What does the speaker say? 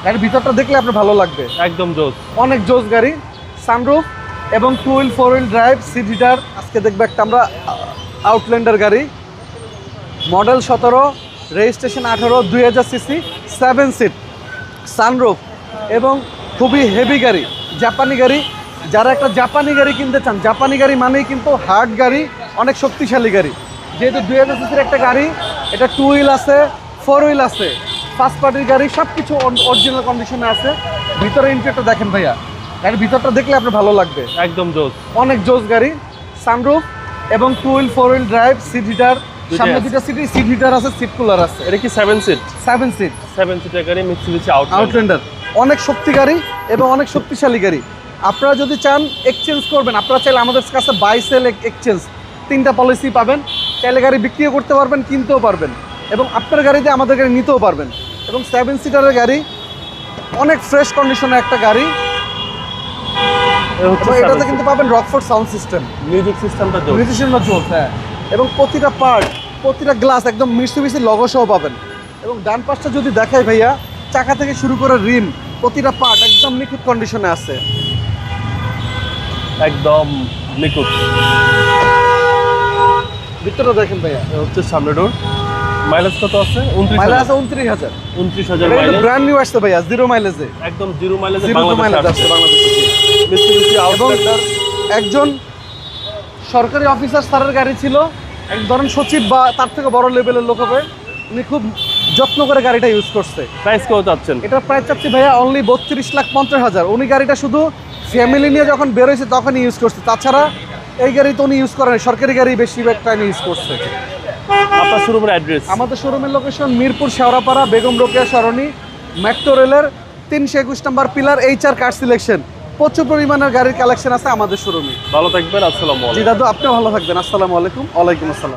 গাড়ির ভিতরটা দেখলে আপনার ভালো লাগবে, একদম জোস। অনেক জোস গাড়ি। সানরুফ এবং 2 wheel 4 wheel drive, seat heater. আজকে দেখবে একটা আমরা আউটল্যান্ডার গাড়ি, model 17, registration 18, 2000 CC, 7 seat, sunroof এবং খুবই হেভি গাড়ি, জাপানি গাড়ি। যারা একটা জাপানি গাড়ি কিনতে চান, জাপানি গাড়ি মানেই কিন্তু হার্ড গাড়ি, অনেক শক্তিশালী গাড়ি। যেহেতু 2000 সিসির একটা গাড়ি, এটা 2 হুইল আছে, 4 হুইল আছে, ফার্স্ট পার্টির গাড়ি, সব কিছু অরিজিনাল কন্ডিশনে আছে। ভিতরে ইন্টেরিয়রটা দেখেন ভাইয়া, গাড়ির ভিতরটা দেখলে আপনার ভালো লাগবে, একদম জোস। অনেক জোস গাড়ি। সানরুফ এবং 2 wheel 4 wheel drive, seat heater, সামনে দুটো সিট হিটার আছে, সিট কুলার আছে। এটা কি 7 সিট? 7 সিট, 7 সিটের গাড়ি, মিৎসুবিশি আউটল্যান্ডার। অনেক শক্তি গাড়ি এবং অনেক শক্তিশালী গাড়ি। আপনারা যদি চান এক্সচেঞ্জ করবেন, আপনারা চাইলে আমাদের কাছে বাই সেল এক্সচেঞ্জ 3টা পলিসি পাবেন। চাইলে গাড়ি বিক্রিও করতে পারবেন, কিনতেও পারবেন, এবং আপনার গাড়িতে আমাদের গাড়ি নিতেও পারবেন। এবং 7 সিটারের গাড়ি, অনেক ফ্রেশ কন্ডিশনের একটা গাড়ি। এবং এটাতে কিন্তু পাবেন রকফোর্ড সাউন্ড সিস্টেম, মিউজিক সিস্টেমটা জোস। মিউজিশিয়ানরা জোস, হ্যাঁ। এবং প্রতিটা পার্ট, প্রতিটা গ্লাস একদম মিৎসুবিশি লগো সহ পাবেন। এবং ডান পাশটা যদি দেখাই ভাইয়া, চাকা থেকে শুরু করে রিম, প্রতিটা পার্ট একদম নিখুঁত কন্ডিশনে আছে, একদম নিখুঁত। ভিতরে দেখেন ভাইয়া, হচ্ছে সামনে ডোর। মাইলেজ কত আছে? 29,000। মাইলেজ আছে 29,000। 29,000 এটা মাইলেজ, ব্র্যান্ড নিউ আসছে ভাইয়া, জিরো মাইলেজে, একদম জিরো মাইলেজে জিরো মাইলেজ বাংলাদেশে আসছে আসছে। বাংলাদেশে। মিৎসুবিশি এবং আউটল্যান্ডার। একজন সরকারি অফিসার স্যারের গাড়ি ছিল, এক ধরেন সচিব বা তার থেকে বড় লেভেলের লোক হবে, উনি খুব যত্ন করে গাড়িটা ইউজ করছে। প্রাইস কত চাচ্ছেন? এটা প্রাইস চাচ্ছি ভাইয়া অনলি 32,50,000। উনি গাড়িটা শুধু ফ্যামিলি নিয়ে যখন বেরোয়েছে তখনই ইউজ করছে, তাছাড়া এই গাড়ি তো উনি ইউজ করেন, সরকারি গাড়ি বেশিরভাগ টাইম ইউজ করছে। আপনার শোরুমের অ্যাড্রেস? আমাদের শোরুমের লোকেশন মিরপুর শেওড়াপাড়া, বেগম রোকেয়া সরণি, মেট্রো রেলের 321 নম্বর পিলার, HR কার সিলেকশন। প্রচুর পরিমাণের গাড়ির কালেকশন আছে আমাদের শোরুমে। ভালো থাকবেন, আসসালামু আলাইকুম। জি দাদু, আপনিও ভালো থাকবেন। আসসালামু আলাইকুম। ওয়ালাইকুম আসসালাম।